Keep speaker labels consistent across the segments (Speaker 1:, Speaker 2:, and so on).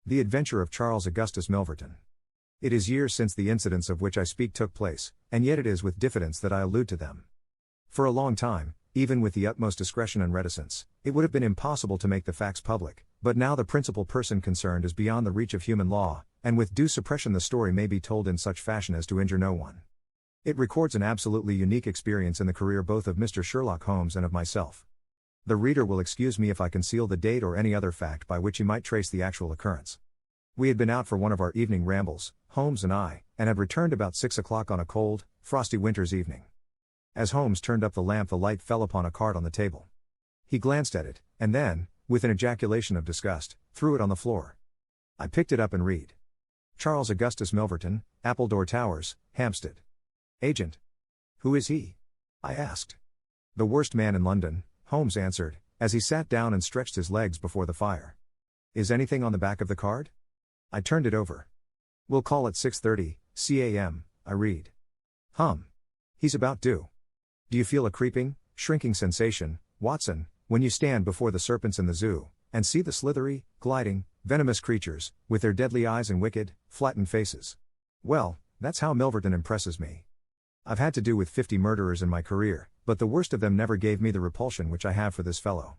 Speaker 1: The Adventure of Charles Augustus Milverton. It is years since the incidents of which I speak took place, and yet it is with diffidence that I allude to them. For a long time, even with the utmost discretion and reticence, it would have been impossible to make the facts public, but now the principal person concerned is beyond the reach of human law, and with due suppression the story may be told in such fashion as to injure no one. It records an absolutely unique experience in the career both of Mr. Sherlock Holmes and of myself. The reader will excuse me if I conceal the date or any other fact by which he might trace the actual occurrence. We had been out for one of our evening rambles, Holmes and I, and had returned about 6 o'clock on a cold, frosty winter's evening. As Holmes turned up the lamp, the light fell upon a card on the table. He glanced at it, and then, with an ejaculation of disgust, threw it on the floor. I picked it up and read. Charles Augustus Milverton, Appledore Towers, Hampstead. Agent. Who is he? I asked. The worst man in London, Holmes answered, as he sat down and stretched his legs before the fire. Is anything on the back of the card? I turned it over. We'll call it 6:30 c.a.m., I read. He's about due. Do you feel a creeping, shrinking sensation, Watson, when you stand before the serpents in the zoo, and see the slithery, gliding, venomous creatures, with their deadly eyes and wicked, flattened faces? Well, that's how Milverton impresses me. I've had to do with 50 murderers in my career, but the worst of them never gave me the repulsion which I have for this fellow.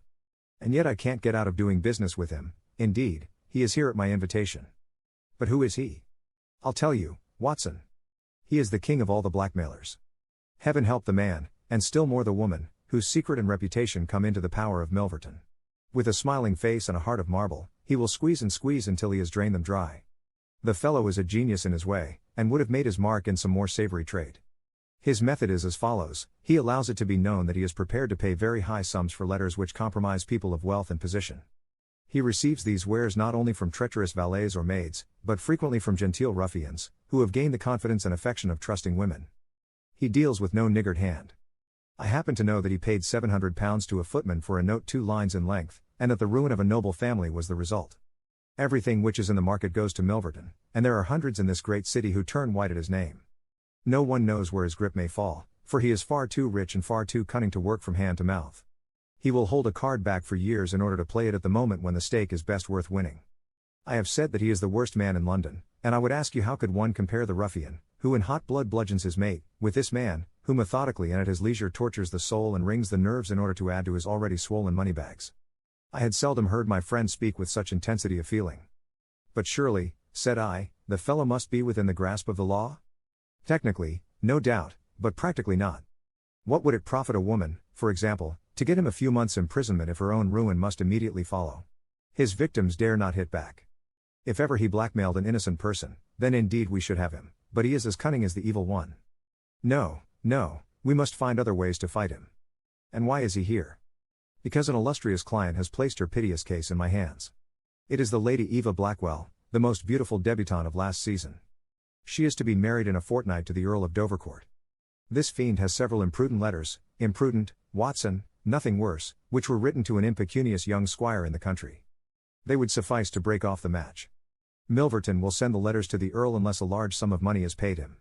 Speaker 1: And yet I can't get out of doing business with him. Indeed, he is here at my invitation. But who is he? I'll tell you, Watson. He is the king of all the blackmailers. Heaven help the man, and still more the woman, whose secret and reputation come into the power of Milverton. With a smiling face and a heart of marble, he will squeeze and squeeze until he has drained them dry. The fellow is a genius in his way, and would have made his mark in some more savory trade. His method is as follows: he allows it to be known that he is prepared to pay very high sums for letters which compromise people of wealth and position. He receives these wares not only from treacherous valets or maids, but frequently from genteel ruffians, who have gained the confidence and affection of trusting women. He deals with no niggard hand. I happen to know that he paid £700 to a footman for a note 2 lines in length, and that the ruin of a noble family was the result. Everything which is in the market goes to Milverton, and there are hundreds in this great city who turn white at his name. No one knows where his grip may fall, for he is far too rich and far too cunning to work from hand to mouth. He will hold a card back for years in order to play it at the moment when the stake is best worth winning. I have said that he is the worst man in London, and I would ask you how could one compare the ruffian, who in hot blood bludgeons his mate, with this man, who methodically and at his leisure tortures the soul and wrings the nerves in order to add to his already swollen moneybags. I had seldom heard my friend speak with such intensity of feeling. But surely, said I, the fellow must be within the grasp of the law? Technically, no doubt, but practically not. What would it profit a woman, for example, to get him a few months' imprisonment if her own ruin must immediately follow? His victims dare not hit back. If ever he blackmailed an innocent person, then indeed we should have him, but he is as cunning as the evil one. No, we must find other ways to fight him. And why is he here? Because an illustrious client has placed her piteous case in my hands. It is the Lady Eva Blackwell, the most beautiful debutante of last season. She is to be married in a fortnight to the Earl of Dovercourt. This fiend has several imprudent letters, imprudent, Watson, nothing worse, which were written to an impecunious young squire in the country. They would suffice to break off the match. Milverton will send the letters to the Earl unless a large sum of money is paid him.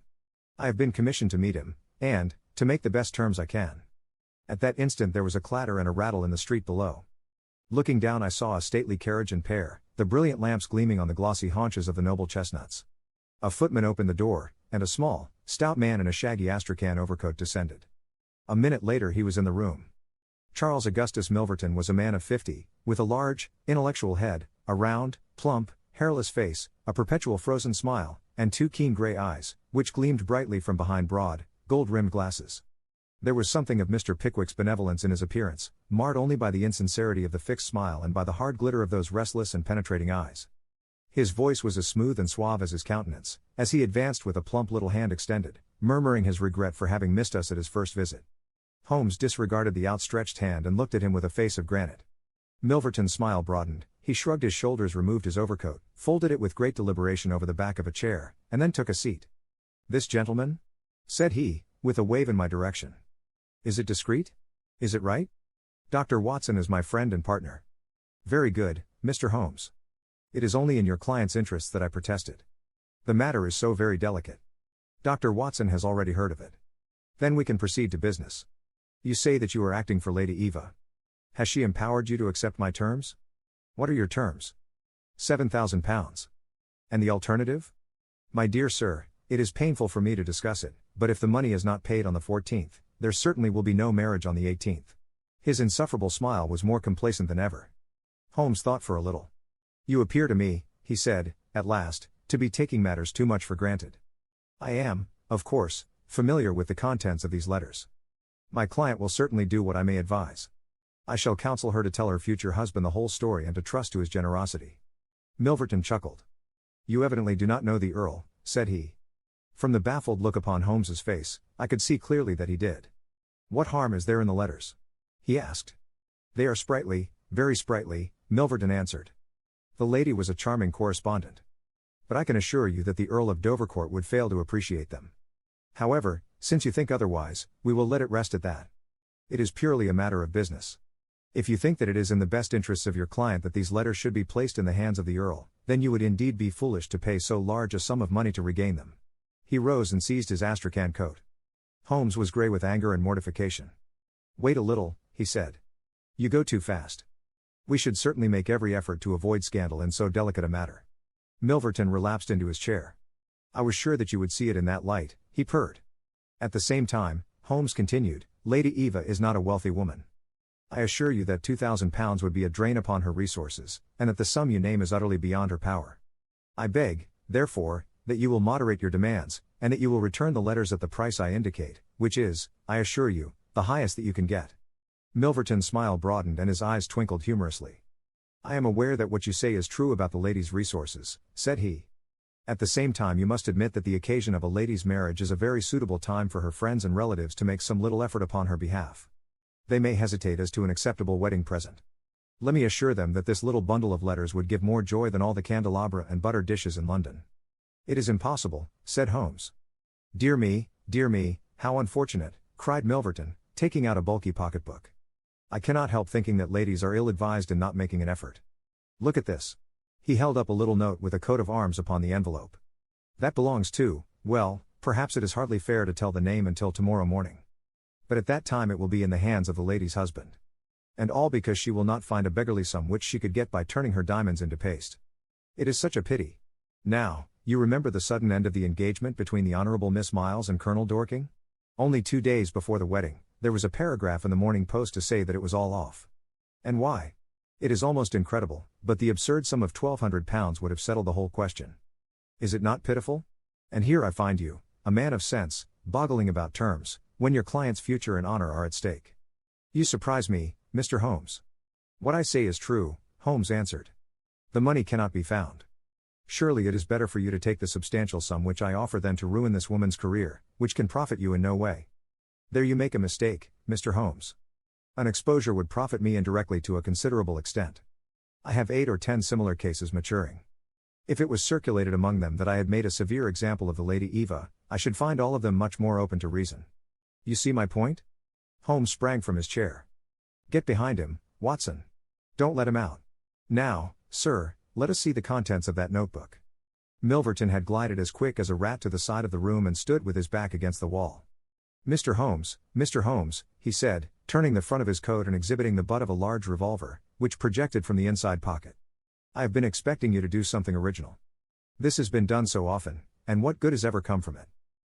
Speaker 1: I have been commissioned to meet him, and, to make the best terms I can. At that instant there was a clatter and a rattle in the street below. Looking down I saw a stately carriage and pair, the brilliant lamps gleaming on the glossy haunches of the noble chestnuts. A footman opened the door, and a small, stout man in a shaggy astrakhan overcoat descended. A minute later he was in the room. Charles Augustus Milverton was a man of 50, with a large, intellectual head, a round, plump, hairless face, a perpetual frozen smile, and 2 keen grey eyes, which gleamed brightly from behind broad, gold-rimmed glasses. There was something of Mr. Pickwick's benevolence in his appearance, marred only by the insincerity of the fixed smile and by the hard glitter of those restless and penetrating eyes. His voice was as smooth and suave as his countenance, as he advanced with a plump little hand extended, murmuring his regret for having missed us at his first visit. Holmes disregarded the outstretched hand and looked at him with a face of granite. Milverton's smile broadened, he shrugged his shoulders, removed his overcoat, folded it with great deliberation over the back of a chair, and then took a seat. "This gentleman?" said he, with a wave in my direction. "Is it discreet? Is it right? Dr. Watson is my friend and partner." "Very good, Mr. Holmes. It is only in your client's interests that I protested. The matter is so very delicate. Dr. Watson has already heard of it. Then we can proceed to business. You say that you are acting for Lady Eva. Has she empowered you to accept my terms? What are your terms?" £7,000. And the alternative? My dear sir, it is painful for me to discuss it, but if the money is not paid on the 14th, there certainly will be no marriage on the 18th. His insufferable smile was more complacent than ever. Holmes thought for a little. You appear to me, he said, at last, to be taking matters too much for granted. I am, of course, familiar with the contents of these letters. My client will certainly do what I may advise. I shall counsel her to tell her future husband the whole story and to trust to his generosity. Milverton chuckled. You evidently do not know the Earl, said he. From the baffled look upon Holmes's face, I could see clearly that he did. What harm is there in the letters? He asked. They are sprightly, very sprightly, Milverton answered. The lady was a charming correspondent. But I can assure you that the Earl of Dovercourt would fail to appreciate them. However, since you think otherwise, we will let it rest at that. It is purely a matter of business. If you think that it is in the best interests of your client that these letters should be placed in the hands of the Earl, then you would indeed be foolish to pay so large a sum of money to regain them. He rose and seized his astrakhan coat. Holmes was grey with anger and mortification. Wait a little, he said. You go too fast. We should certainly make every effort to avoid scandal in so delicate a matter. Milverton relapsed into his chair. I was sure that you would see it in that light, he purred. At the same time, Holmes continued, Lady Eva is not a wealthy woman. I assure you that £2,000 would be a drain upon her resources, and that the sum you name is utterly beyond her power. I beg, therefore, that you will moderate your demands, and that you will return the letters at the price I indicate, which is, I assure you, the highest that you can get. Milverton's smile broadened and his eyes twinkled humorously. I am aware that what you say is true about the lady's resources, said he. At the same time you must admit that the occasion of a lady's marriage is a very suitable time for her friends and relatives to make some little effort upon her behalf. They may hesitate as to an acceptable wedding present. Let me assure them that this little bundle of letters would give more joy than all the candelabra and butter dishes in London. It is impossible, said Holmes. Dear me, how unfortunate, cried Milverton, taking out a bulky pocketbook. I cannot help thinking that ladies are ill-advised in not making an effort. Look at this. He held up a little note with a coat of arms upon the envelope. That belongs to, well, perhaps it is hardly fair to tell the name until tomorrow morning. But at that time it will be in the hands of the lady's husband. And all because she will not find a beggarly sum which she could get by turning her diamonds into paste. It is such a pity. Now, you remember the sudden end of the engagement between the Honourable Miss Miles and Colonel Dorking? Only 2 days before the wedding, there was a paragraph in the Morning Post to say that it was all off. And why? It is almost incredible, but the absurd sum of £1,200 would have settled the whole question. Is it not pitiful? And here I find you, a man of sense, boggling about terms, when your client's future and honor are at stake. You surprise me, Mr. Holmes. What I say is true, Holmes answered. The money cannot be found. Surely it is better for you to take the substantial sum which I offer than to ruin this woman's career, which can profit you in no way. There you make a mistake, Mr. Holmes. An exposure would profit me indirectly to a considerable extent. I have 8 or 10 similar cases maturing. If it was circulated among them that I had made a severe example of the Lady Eva, I should find all of them much more open to reason. You see my point? Holmes sprang from his chair. Get behind him, Watson. Don't let him out. Now, sir, let us see the contents of that notebook. Milverton had glided as quick as a rat to the side of the room and stood with his back against the wall. Mr. Holmes, he said, turning the front of his coat and exhibiting the butt of a large revolver, which projected from the inside pocket. I have been expecting you to do something original. This has been done so often, and what good has ever come from it?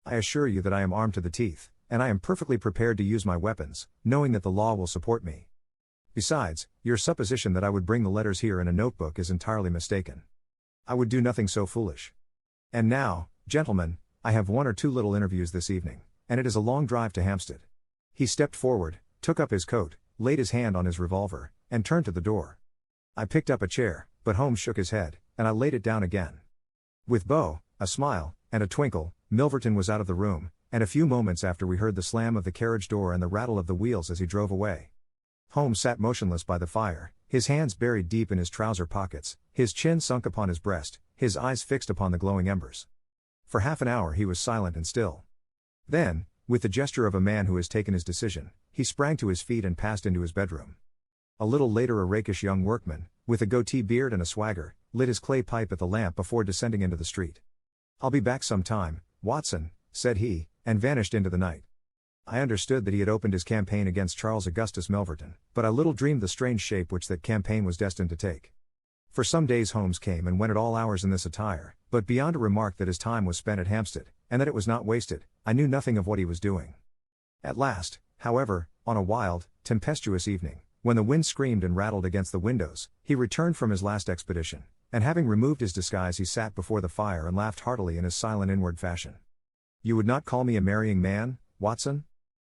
Speaker 1: I assure you that I am armed to the teeth, and I am perfectly prepared to use my weapons, knowing that the law will support me. Besides, your supposition that I would bring the letters here in a notebook is entirely mistaken. I would do nothing so foolish. And now, gentlemen, I have 1 or 2 little interviews this evening, and it is a long drive to Hampstead. He stepped forward, took up his coat, laid his hand on his revolver, and turned to the door. I picked up a chair, but Holmes shook his head, and I laid it down again. With bow, a smile, and a twinkle, Milverton was out of the room, and a few moments after we heard the slam of the carriage door and the rattle of the wheels as he drove away. Holmes sat motionless by the fire, his hands buried deep in his trouser pockets, his chin sunk upon his breast, his eyes fixed upon the glowing embers. For half an hour he was silent and still. Then, with the gesture of a man who has taken his decision, he sprang to his feet and passed into his bedroom. A little later a rakish young workman, with a goatee beard and a swagger, lit his clay pipe at the lamp before descending into the street. I'll be back some time, Watson, said he, and vanished into the night. I understood that he had opened his campaign against Charles Augustus Milverton, but I little dreamed the strange shape which that campaign was destined to take. For some days Holmes came and went at all hours in this attire, but beyond a remark that his time was spent at Hampstead, and that it was not wasted, I knew nothing of what he was doing. At last, however, on a wild, tempestuous evening, when the wind screamed and rattled against the windows, he returned from his last expedition, and having removed his disguise he sat before the fire and laughed heartily in his silent inward fashion. "You would not call me a marrying man, Watson?"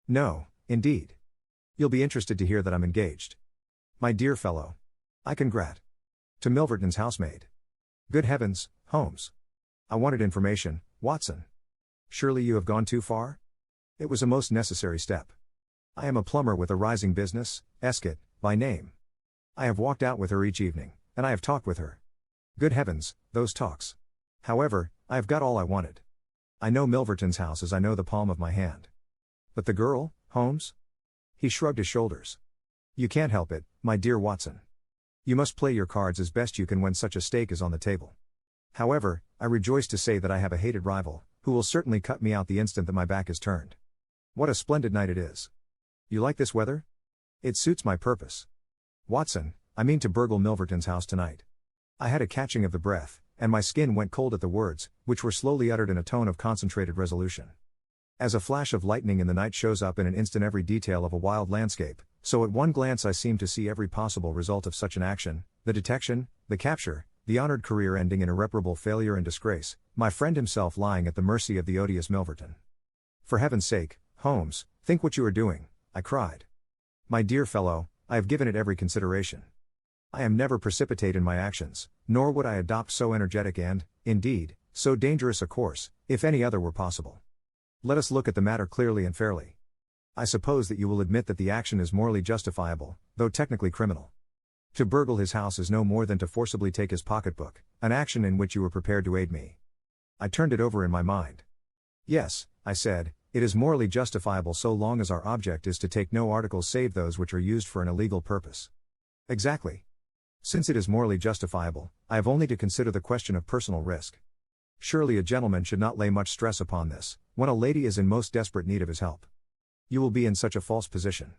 Speaker 1: "No, indeed. You'll be interested to hear that I'm engaged." "My dear fellow. I congrat. To Milverton's housemaid." "Good heavens, Holmes. I wanted information, Watson." "Surely you have gone too far?" "It was a most necessary step. I am a plumber with a rising business, Escott, by name. I have walked out with her each evening, and I have talked with her. Good heavens, those talks. However, I have got all I wanted. I know Milverton's house as I know the palm of my hand." "But the girl, Holmes?" He shrugged his shoulders. "You can't help it, my dear Watson. You must play your cards as best you can when such a stake is on the table. However, I rejoice to say that I have a hated rival, who will certainly cut me out the instant that my back is turned. What a splendid night it is. You like this weather? It suits my purpose. Watson, I mean to burgle Milverton's house tonight." I had a catching of the breath, and my skin went cold at the words, which were slowly uttered in a tone of concentrated resolution. As a flash of lightning in the night shows up in an instant every detail of a wild landscape, so at one glance I seemed to see every possible result of such an action: the detection, the capture, the honored career ending in irreparable failure and disgrace, my friend himself lying at the mercy of the odious Milverton. "For heaven's sake, Holmes, think what you are doing," I cried. "My dear fellow, I have given it every consideration. I am never precipitate in my actions, nor would I adopt so energetic and, indeed, so dangerous a course, if any other were possible. Let us look at the matter clearly and fairly. I suppose that you will admit that the action is morally justifiable, though technically criminal. To burgle his house is no more than to forcibly take his pocketbook, an action in which you were prepared to aid me." I turned it over in my mind. "Yes," I said, "it is morally justifiable so long as our object is to take no articles save those which are used for an illegal purpose." "Exactly. Since it is morally justifiable, I have only to consider the question of personal risk. Surely a gentleman should not lay much stress upon this, when a lady is in most desperate need of his help. You will be in such a false position.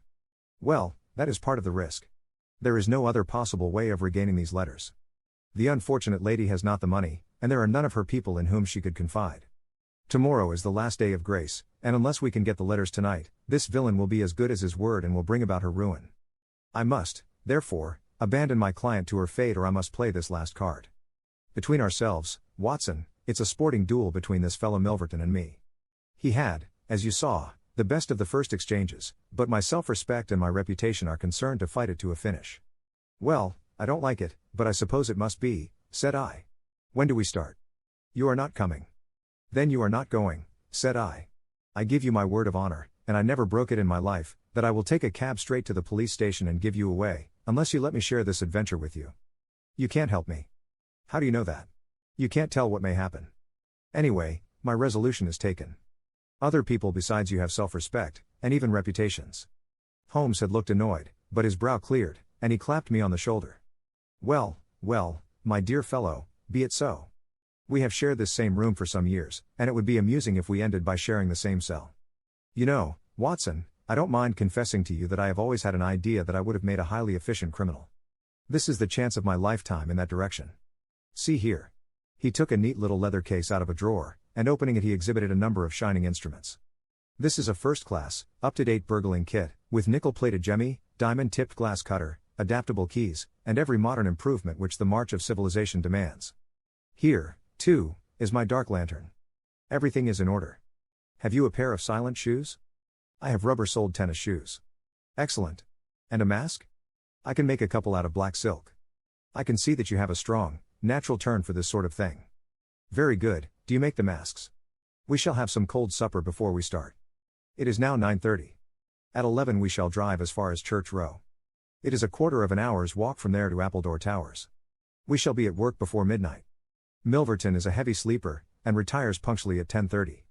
Speaker 1: Well, that is part of the risk. There is no other possible way of regaining these letters. The unfortunate lady has not the money, and there are none of her people in whom she could confide. Tomorrow is the last day of grace, and unless we can get the letters tonight, this villain will be as good as his word and will bring about her ruin. I must, therefore, abandon my client to her fate, or I must play this last card. Between ourselves, Watson, it's a sporting duel between this fellow Milverton and me. He had, as you saw, the best of the first exchanges, but my self-respect and my reputation are concerned to fight it to a finish." "Well, I don't like it, but I suppose it must be," said I. "When do we start?" "You are not coming." "Then you are not going," said I. "I give you my word of honor, and I never broke it in my life, that I will take a cab straight to the police station and give you away, unless you let me share this adventure with you." "You can't help me." "How do you know that?" "You can't tell what may happen. Anyway, my resolution is taken. Other people besides you have self-respect, and even reputations." Holmes had looked annoyed, but his brow cleared, and he clapped me on the shoulder. "Well, well, my dear fellow, be it so. We have shared this same room for some years, and it would be amusing if we ended by sharing the same cell. You know, Watson, I don't mind confessing to you that I have always had an idea that I would have made a highly efficient criminal. This is the chance of my lifetime in that direction. See here." He took a neat little leather case out of a drawer, and opening it he exhibited a number of shining instruments. "This is a first-class, up-to-date burgling kit, with nickel-plated jemmy, diamond-tipped glass cutter, adaptable keys, and every modern improvement which the march of civilization demands. Here, too, is my dark lantern. Everything is in order. Have you a pair of silent shoes?" "I have rubber-soled tennis shoes." "Excellent. And a mask?" "I can make a couple out of black silk." "I can see that you have a strong, natural turn for this sort of thing." "Very good. Do you make the masks?" "We shall have some cold supper before we start. It is now 9:30. At 11 we shall drive as far as Church Row. It is a quarter of an hour's walk from there to Appledore Towers. We shall be at work before midnight. Milverton is a heavy sleeper, and retires punctually at 10:30.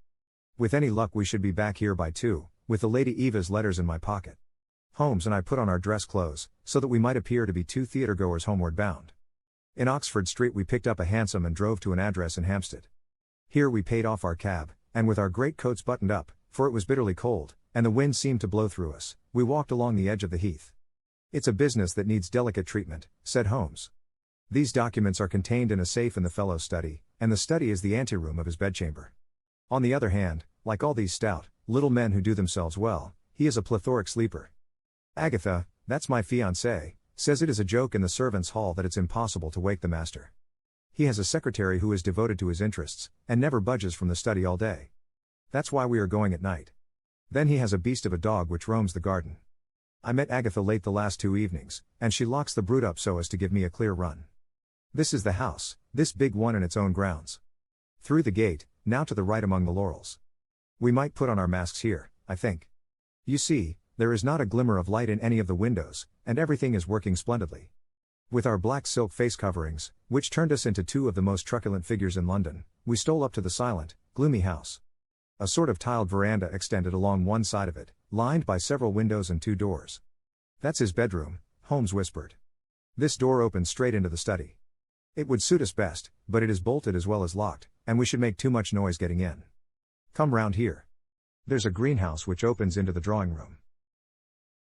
Speaker 1: With any luck we should be back here by 2, with the Lady Eva's letters in my pocket." Holmes and I put on our dress clothes, so that we might appear to be two theatregoers homeward bound. In Oxford Street we picked up a hansom and drove to an address in Hampstead. Here we paid off our cab, and with our great coats buttoned up, for it was bitterly cold, and the wind seemed to blow through us, we walked along the edge of the heath. "It's a business that needs delicate treatment," said Holmes. These documents are contained in a safe in the fellow's study, and the study is the anteroom of his bedchamber. On the other hand, like all these stout, little men who do themselves well, he is a plethoric sleeper. Agatha, that's my fiancée, says it is a joke in the servants' hall that it's impossible to wake the master. He has a secretary who is devoted to his interests, and never budges from the study all day. That's why we are going at night. Then he has a beast of a dog which roams the garden. I met Agatha late the last 2 evenings, and she locks the brute up so as to give me a clear run. This is the house, this big one in its own grounds. Through the gate, now to the right among the laurels. We might put on our masks here, I think. You see, there is not a glimmer of light in any of the windows, and everything is working splendidly. With our black silk face coverings, which turned us into 2 of the most truculent figures in London, we stole up to the silent, gloomy house. A sort of tiled veranda extended along one side of it, lined by several windows and 2 doors. That's his bedroom, Holmes whispered. This door opens straight into the study. It would suit us best, but it is bolted as well as locked, and we should make too much noise getting in. Come round here. There's a greenhouse which opens into the drawing room.